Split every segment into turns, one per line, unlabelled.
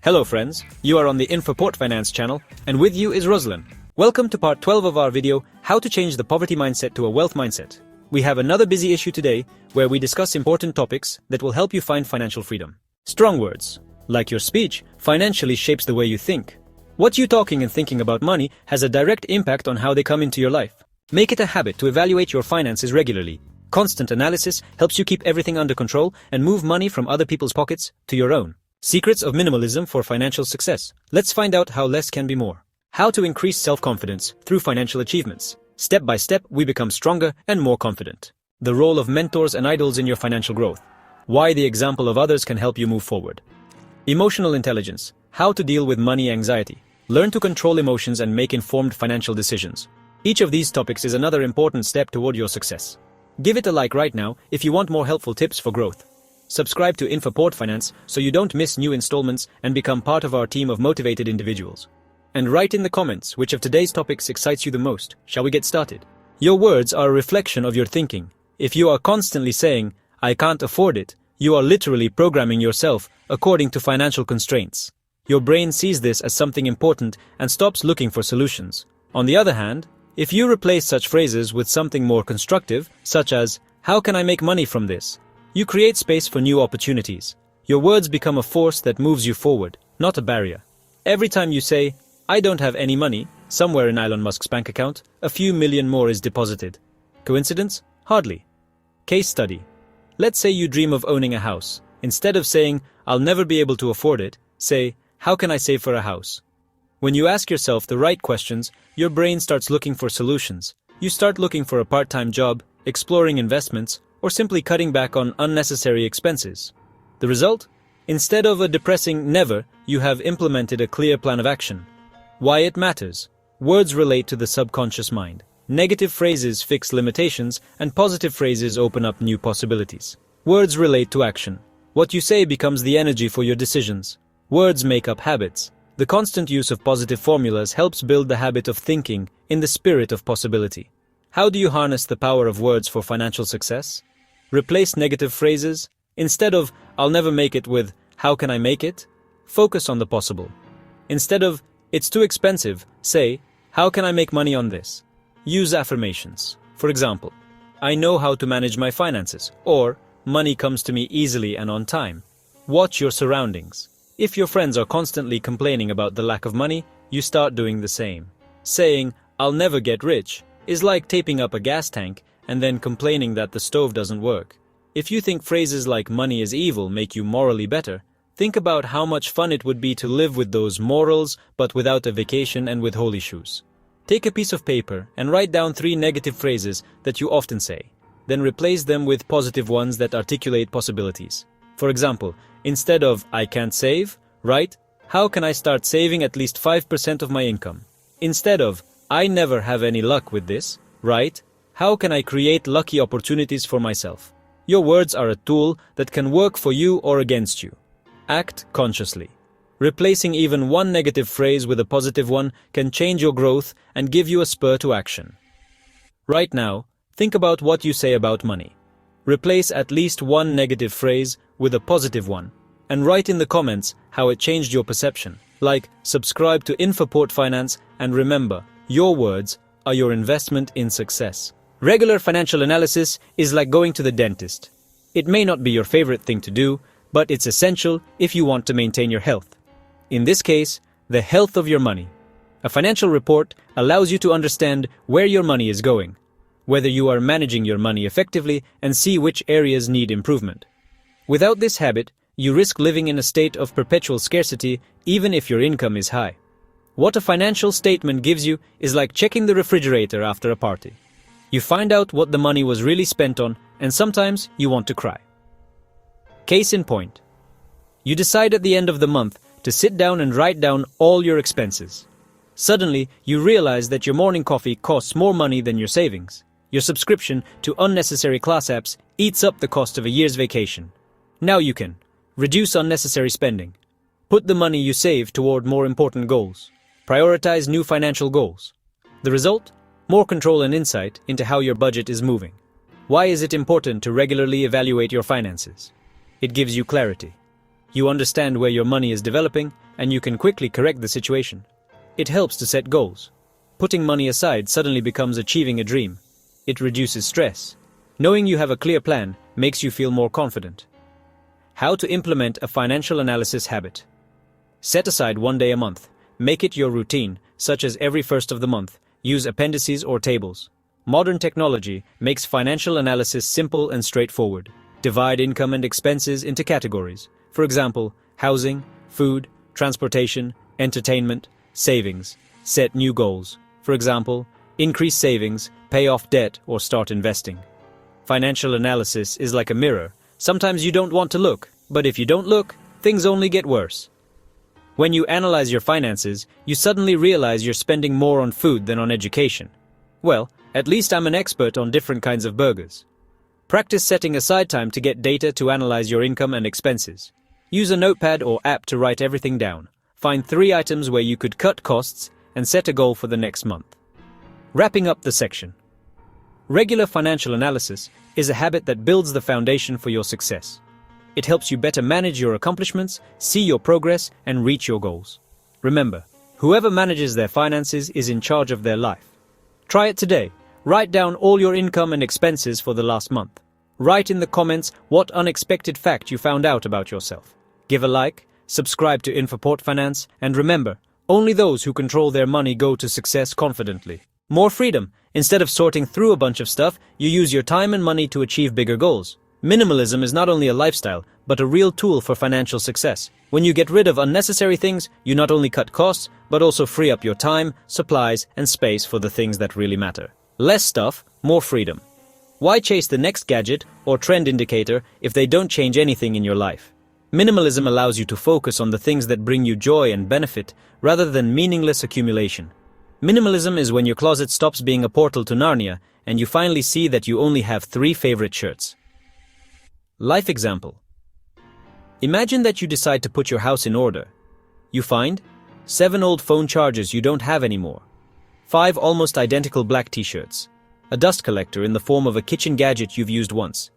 Hello friends, you are on the INFAPORTFINANCE channel, and with you is Ruslan. Welcome to part 12 of our video, How to Change the Poverty Mindset to a Wealth Mindset. We have another busy issue today, where we discuss important topics that will help you find financial freedom. Strong words, like your speech, financially shapes the way you think. What you talking and thinking about money has a direct impact on how they come into your life. Make it a habit to evaluate your finances regularly. Constant analysis helps you keep everything under control and move money from other people's pockets to your own. Secrets of minimalism for financial success. Let's find out how less can be more. How to increase self-confidence through financial achievements. Step by step, we become stronger and more confident. The role of mentors and idols in your financial growth. Why the example of others can help you move forward. Emotional intelligence. How to deal with money anxiety. Learn to control emotions and make informed financial decisions. Each of these topics is another important step toward your success. Give it a like right now if you want more helpful tips for growth. Subscribe to INFAPORTFINANCE so you don't miss new installments and become part of our team of motivated individuals. And write in the comments which of today's topics excites you the most. Shall we get started? Your words are a reflection of your thinking. If you are constantly saying, "I can't afford it," you are literally programming yourself according to financial constraints. Your brain sees this as something important and stops looking for solutions. On the other hand, if you replace such phrases with something more constructive, such as, "How can I make money from this?" you create space for new opportunities. Your words become a force that moves you forward, not a barrier. Every time you say, "I don't have any money," somewhere in Elon Musk's bank account, a few million more is deposited. Coincidence? Hardly. Case study. Let's say you dream of owning a house. Instead of saying, "I'll never be able to afford it," say, "How can I save for a house?" When you ask yourself the right questions, your brain starts looking for solutions. You start looking for a part-time job, exploring investments, or simply cutting back on unnecessary expenses. The result? Instead of a depressing never, you have implemented a clear plan of action. Why it matters. Words relate to the subconscious mind. Negative phrases fix limitations, and positive phrases open up new possibilities. Words relate to action. What you say becomes the energy for your decisions. Words make up habits. The constant use of positive formulas helps build the habit of thinking in the spirit of possibility. How do you harness the power of words for financial success? Replace negative phrases. Instead of, "I'll never make it," with, "How can I make it?" Focus on the possible. Instead of, "It's too expensive," say, "How can I make money on this?" Use affirmations. For example, "I know how to manage my finances," or "Money comes to me easily and on time." Watch your surroundings. If your friends are constantly complaining about the lack of money, you start doing the same. Saying, "I'll never get rich," is like taping up a gas tank and then complaining that the stove doesn't work. If you think phrases like "money is evil" make you morally better, think about how much fun it would be to live with those morals but without a vacation and with holy shoes. Take a piece of paper and write down 3 negative phrases that you often say. Then replace them with positive ones that articulate possibilities. For example, instead of "I can't save," write, "How can I start saving at least 5% of my income?" Instead of "I never have any luck with this," write, "How can I create lucky opportunities for myself?" Your words are a tool that can work for you or against you. Act consciously. Replacing even one negative phrase with a positive one can change your growth and give you a spur to action. Right now, think about what you say about money. Replace at least one negative phrase with a positive one, and write in the comments how it changed your perception. Like, subscribe to INFAPORTFINANCE, and remember, your words are your investment in success. Regular financial analysis is like going to the dentist. It may not be your favorite thing to do, but it's essential if you want to maintain your health. In this case, the health of your money. A financial report allows you to understand where your money is going, whether you are managing your money effectively, and see which areas need improvement. Without this habit, you risk living in a state of perpetual scarcity even if your income is high. What a financial statement gives you is like checking the refrigerator after a party. You find out what the money was really spent on, and sometimes you want to cry. Case in point. You decide at the end of the month to sit down and write down all your expenses. Suddenly, you realize that your morning coffee costs more money than your savings. Your subscription to unnecessary class apps eats up the cost of a year's vacation. Now you can reduce unnecessary spending. Put the money you save toward more important goals. Prioritize new financial goals. The result? More control and insight into how your budget is moving. Why is it important to regularly evaluate your finances? It gives you clarity. You understand where your money is developing and you can quickly correct the situation. It helps to set goals. Putting money aside suddenly becomes achieving a dream. It reduces stress. Knowing you have a clear plan makes you feel more confident. How to implement a financial analysis habit. Set aside 1 day a month. Make it your routine, such as every first of the month. Use appendices or tables. Modern technology makes financial analysis simple and straightforward. Divide income and expenses into categories. For example, housing, food, transportation, entertainment, savings. Set new goals. For example, increase savings, pay off debt, or start investing. Financial analysis is like a mirror. Sometimes you don't want to look, but if you don't look, things only get worse. When you analyze your finances, you suddenly realize you're spending more on food than on education. Well, at least I'm an expert on different kinds of burgers. Practice setting aside time to get data to analyze your income and expenses. Use a notepad or app to write everything down. Find 3 items where you could cut costs and set a goal for the next month. Wrapping up the section. Regular financial analysis is a habit that builds the foundation for your success. It helps you better manage your accomplishments, see your progress, and reach your goals. Remember, whoever manages their finances is in charge of their life. Try it today. Write down all your income and expenses for the last month. Write in the comments what unexpected fact you found out about yourself. Give a like, subscribe to INFAPORT Finance, and remember, only those who control their money go to success confidently. More freedom. Instead of sorting through a bunch of stuff, you use your time and money to achieve bigger goals. Minimalism is not only a lifestyle, but a real tool for financial success. When you get rid of unnecessary things, you not only cut costs, but also free up your time, supplies, and space for the things that really matter. Less stuff, more freedom. Why chase the next gadget or trend indicator if they don't change anything in your life? Minimalism allows you to focus on the things that bring you joy and benefit, rather than meaningless accumulation. Minimalism is when your closet stops being a portal to Narnia, and you finally see that you only have 3 favorite shirts. Life example. Imagine that you decide to put your house in order. You find 7 old phone chargers you don't have anymore, 5 almost identical black t-shirts, a dust collector in the form of a kitchen gadget you've used once.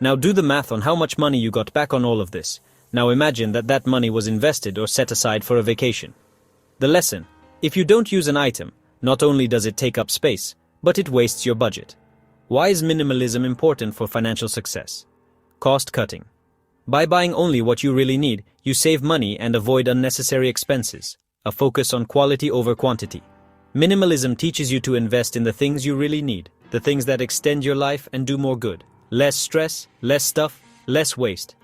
Now do the math on how much money you got back on all of this. Now imagine that that money was invested or set aside for a vacation. The lesson: if you don't use an item, not only does it take up space, but it wastes your budget. Why is minimalism important for financial success? Cost cutting. By buying only what you really need, you save money and avoid unnecessary expenses. A focus on quality over quantity. Minimalism teaches you to invest in the things you really need, the things that extend your life and do more good. Less stress, less stuff, less waste,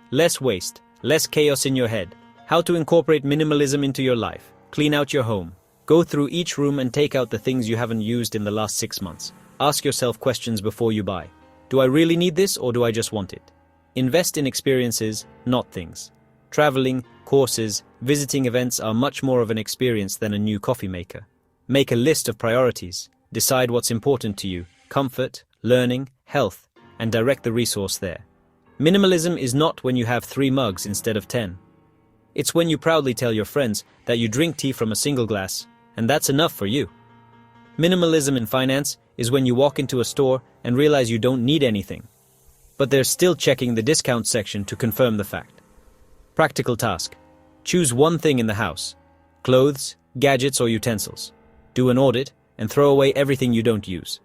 less chaos in your head. How to incorporate minimalism into your life. Clean out your home. Go through each room and take out the things you haven't used in the last 6 months. Ask yourself questions before you buy. Do I really need this, or do I just want it? Invest in experiences, not things. Traveling, courses, visiting events are much more of an experience than a new coffee maker. Make a list of priorities. Decide what's important to you: comfort, learning, health, and direct the resource there. Minimalism is not when you have 3 mugs instead of 10. It's when you proudly tell your friends that you drink tea from a single glass, and that's enough for you. Minimalism in finance is when you walk into a store and realize you don't need anything, but they're still checking the discount section to confirm the fact. Practical task. Choose one thing in the house: clothes, gadgets, or utensils. Do an audit and throw away everything you don't use.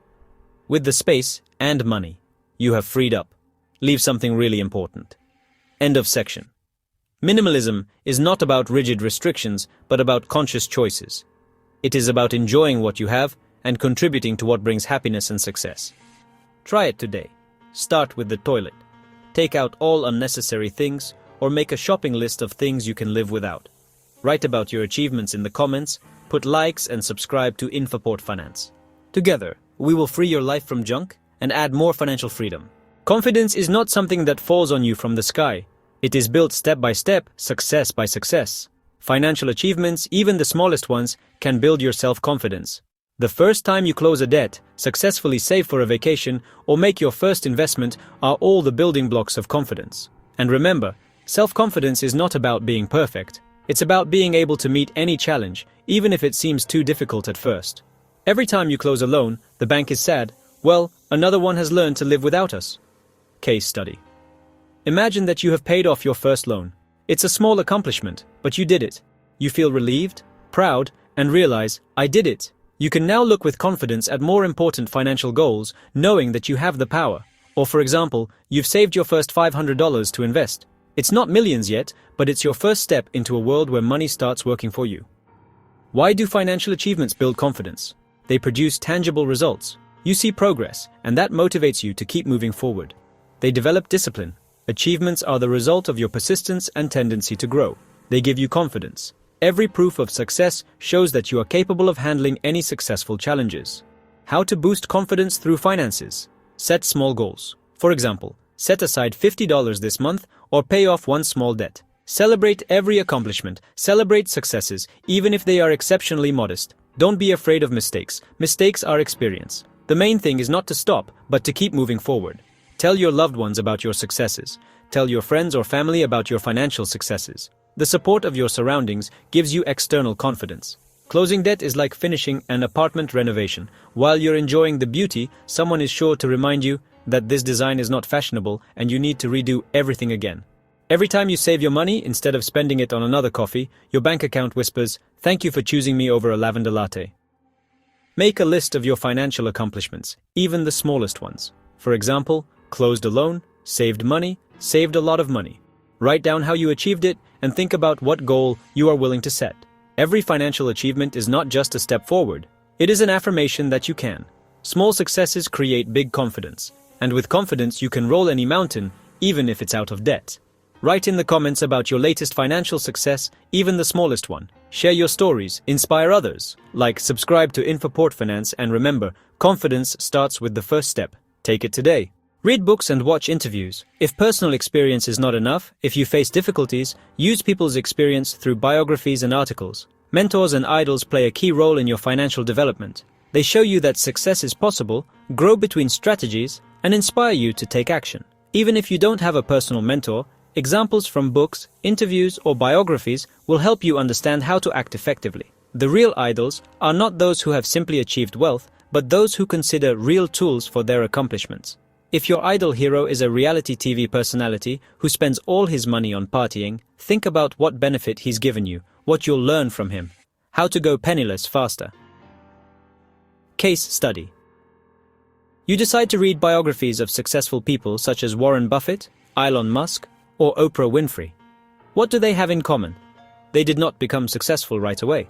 With the space and money you have freed up, leave something really important. End of section. Minimalism is not about rigid restrictions, but about conscious choices. It is about enjoying what you have and contributing to what brings happiness and success. Try it today. Start with the toilet. Take out all unnecessary things, or make a shopping list of things you can live without. Write about your achievements in the comments, put likes, and subscribe to INFAPORT Finance. Together, we will free your life from junk and add more financial freedom. Confidence is not something that falls on you from the sky. It is built step by step, success by success. Financial achievements, even the smallest ones, can build your self-confidence. The first time you close a debt, successfully save for a vacation, or make your first investment are all the building blocks of confidence. And remember, self-confidence is not about being perfect. It's about being able to meet any challenge, even if it seems too difficult at first. Every time you close a loan, the bank is sad. Well, another one has learned to live without us. Case study. Imagine that you have paid off your first loan. It's a small accomplishment, but you did it. You feel relieved, proud, and realize, I did it. You can now look with confidence at more important financial goals, knowing that you have the power. Or for example, you've saved your first $500 to invest. It's not millions yet, but it's your first step into a world where money starts working for you. Why do financial achievements build confidence? They produce tangible results. You see progress, and that motivates you to keep moving forward. They develop discipline. Achievements are the result of your persistence and tendency to grow. They give you confidence. Every proof of success shows that you are capable of handling any successful challenges. How to boost confidence through finances? Set small goals. For example, set aside $50 this month or pay off one small debt. Celebrate every accomplishment. Celebrate successes, even if they are exceptionally modest. Don't be afraid of mistakes. Mistakes are experience. The main thing is not to stop, but to keep moving forward. Tell your loved ones about your successes. Tell your friends or family about your financial successes. The support of your surroundings gives you external confidence. Closing debt is like finishing an apartment renovation. While you're enjoying the beauty, someone is sure to remind you that this design is not fashionable and you need to redo everything again. Every time you save your money, instead of spending it on another coffee, your bank account whispers, "Thank you for choosing me over a lavender latte." Make a list of your financial accomplishments, even the smallest ones. For example, closed a loan, saved money, saved a lot of money. Write down how you achieved it and think about what goal you are willing to set. Every financial achievement is not just a step forward. It is an affirmation that you can. Small successes create big confidence. And with confidence, you can roll any mountain, even if it's out of debt. Write in the comments about your latest financial success, even the smallest one. Share your stories, inspire others. Like, subscribe to INFAPORTFINANCE, and remember, confidence starts with the first step. Take it today. Read books and watch interviews. If personal experience is not enough, if you face difficulties, use people's experience through biographies and articles. Mentors and idols play a key role in your financial development. They show you that success is possible, grow between strategies, and inspire you to take action. Even if you don't have a personal mentor, examples from books, interviews, or biographies will help you understand how to act effectively. The real idols are not those who have simply achieved wealth, but those who consider real tools for their accomplishments. If your idol hero is a reality TV personality who spends all his money on partying, think about what benefit he's given you, what you'll learn from him. How to go penniless faster. Case study. You decide to read biographies of successful people such as Warren Buffett, Elon Musk, or Oprah Winfrey. What do they have in common? They did not become successful right away.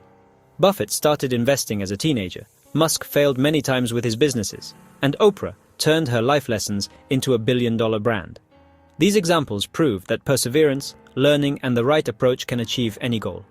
Buffett started investing as a teenager. Musk failed many times with his businesses. And Oprah turned her life lessons into a billion-dollar brand. These examples prove that perseverance, learning, and the right approach can achieve any goal.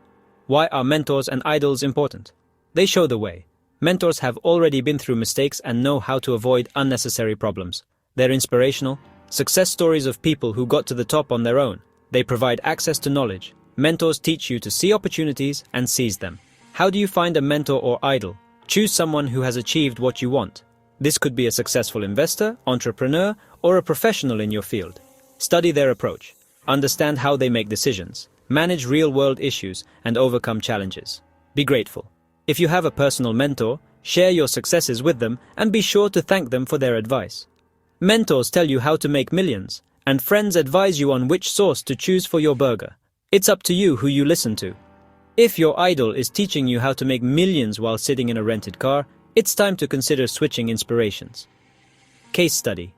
Why are mentors and idols important? They show the way. Mentors have already been through mistakes and know how to avoid unnecessary problems. They're inspirational, success stories of people who got to the top on their own. They provide access to knowledge. Mentors teach you to see opportunities and seize them. How do you find a mentor or idol? Choose someone who has achieved what you want. This could be a successful investor, entrepreneur, or a professional in your field. Study their approach. Understand how they make decisions, manage real-world issues, and overcome challenges. Be grateful. If you have a personal mentor, share your successes with them and be sure to thank them for their advice. Mentors tell you how to make millions, and friends advise you on which sauce to choose for your burger. It's up to you who you listen to. If your idol is teaching you how to make millions while sitting in a rented car, it's time to consider switching inspirations. Case study.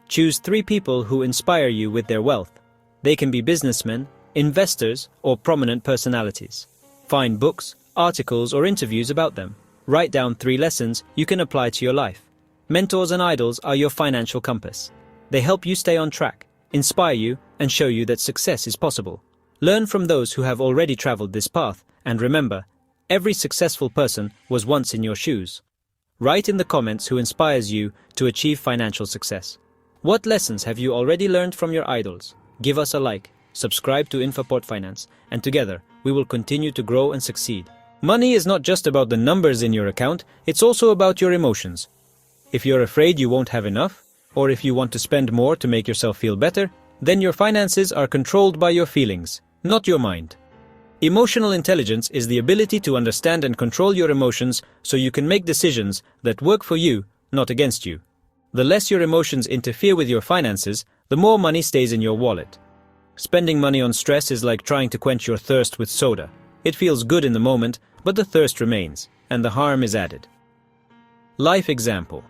Choose 3 people who inspire you with their wealth. They can be businessmen, investors, or prominent personalities. Find books, articles, or interviews about them. Write down 3 lessons you can apply to your life. Mentors and idols are your financial compass. They help you stay on track, inspire you, and show you that success is possible. Learn from those who have already traveled this path, and remember, every successful person was once in your shoes. Write in the comments who inspires you to achieve financial success. What lessons have you already learned from your idols? Give us a like, subscribe to INFAPORTFINANCE, and together we will continue to grow and succeed. Money is not just about the numbers in your account, it's also about your emotions. If you're afraid you won't have enough, or if you want to spend more to make yourself feel better, then your finances are controlled by your feelings, not your mind. Emotional intelligence is the ability to understand and control your emotions so you can make decisions that work for you, not against you. The less your emotions interfere with your finances, the more money stays in your wallet. Spending money on stress is like trying to quench your thirst with soda. It feels good in the moment, but the thirst remains, and the harm is added. Life example.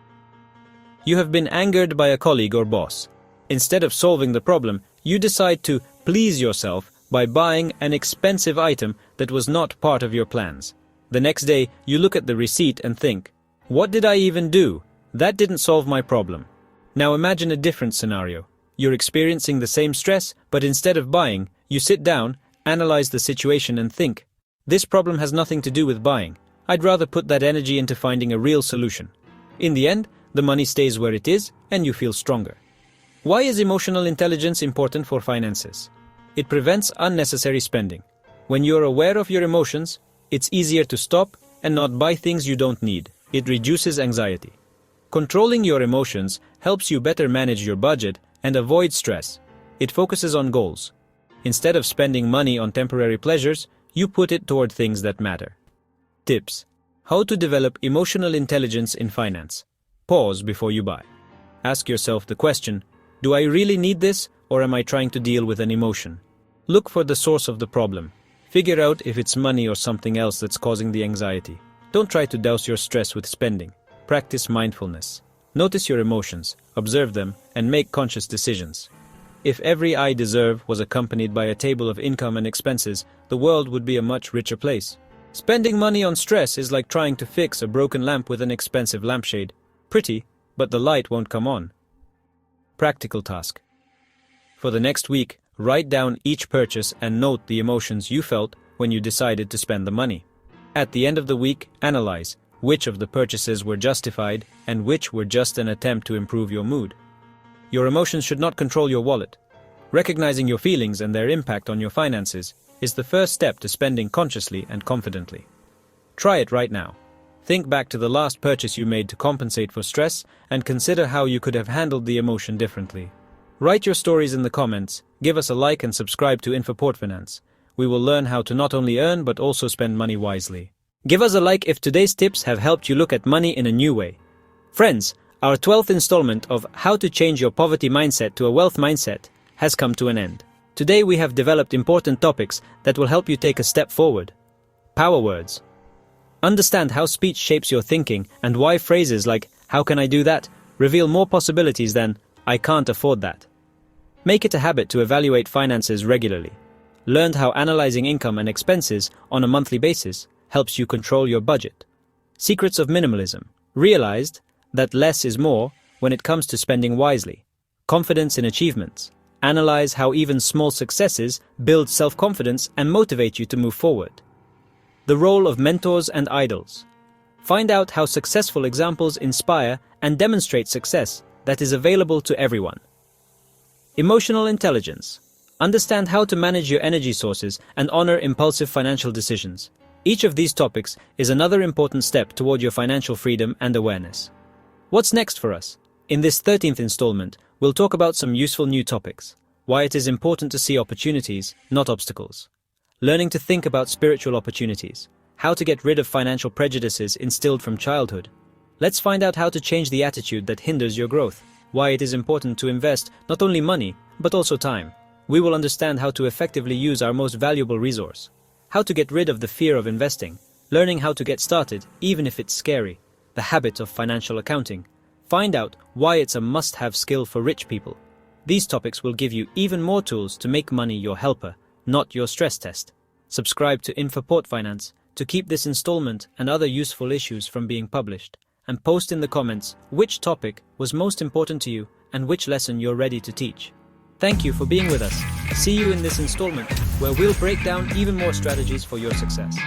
You have been angered by a colleague or boss. Instead of solving the problem, you decide to please yourself by buying an expensive item that was not part of your plans. The next day, you look at the receipt and think, "What did I even do? That didn't solve my problem." Now imagine a different scenario. You're experiencing the same stress, but instead of buying, you sit down, analyze the situation and think, "This problem has nothing to do with buying. I'd rather put that energy into finding a real solution." In the end, the money stays where it is and you feel stronger. Why is emotional intelligence important for finances? It prevents unnecessary spending. When you're aware of your emotions, it's easier to stop and not buy things you don't need. It reduces anxiety. Controlling your emotions helps you better manage your budget and avoid stress. It focuses on goals. Instead of spending money on temporary pleasures, you put it toward things that matter. Tips: how to develop emotional intelligence in finance. Pause before you buy. Ask yourself the question, do I really need this, or am I trying to deal with an emotion? Look for the source of the problem. Figure out if it's money or something else that's causing the anxiety. Don't try to douse your stress with spending. Practice mindfulness. Notice your emotions, observe them, and make conscious decisions. If every I deserve was accompanied by a table of income and expenses, the world would be a much richer place. Spending money on stress is like trying to fix a broken lamp with an expensive lampshade. Pretty, but the light won't come on. Practical task. For the next week, write down each purchase and note the emotions you felt when you decided to spend the money. At the end of the week, analyze which of the purchases were justified and which were just an attempt to improve your mood. Your emotions should not control your wallet. Recognizing your feelings and their impact on your finances is the first step to spending consciously and confidently. Try it right now. Think back to the last purchase you made to compensate for stress and consider how you could have handled the emotion differently. Write your stories in the comments, give us a like and subscribe to INFAPORTFINANCE. We will learn how to not only earn but also spend money wisely. Give us a like if today's tips have helped you look at money in a new way. Friends, our 12th installment of How to Change Your Poverty Mindset to a Wealth Mindset has come to an end. Today we have developed important topics that will help you take a step forward. Power words. Understand how speech shapes your thinking and why phrases like, "How can I do that?" reveal more possibilities than, "I can't afford that." Make it a habit to evaluate finances regularly. Learn how analyzing income and expenses on a monthly basis helps you control your budget. Secrets of minimalism. Realized that less is more when it comes to spending wisely. Confidence in achievements. Analyze how even small successes build self-confidence and motivate you to move forward. The role of mentors and idols. Find out how successful examples inspire and demonstrate success that is available to everyone. Emotional intelligence. Understand how to manage your energy sources and honor impulsive financial decisions. Each of these topics is another important step toward your financial freedom and awareness. What's next for us? In this 13th installment, we'll talk about some useful new topics. Why it is important to see opportunities, not obstacles. Learning to think about spiritual opportunities. How to get rid of financial prejudices instilled from childhood. Let's find out how to change the attitude that hinders your growth. Why it is important to invest not only money, but also time. We will understand how to effectively use our most valuable resource. How to get rid of the fear of investing. Learning how to get started, even if it's scary. The habit of financial accounting. Find out why it's a must-have skill for rich people. These topics will give you even more tools to make money your helper, not your stress test. Subscribe to INFAPORTFINANCE to keep this installment and other useful issues from being published, and post in the comments which topic was most important to you and which lesson you're ready to teach. Thank you for being with us. See you in this installment, where we'll break down even more strategies for your success.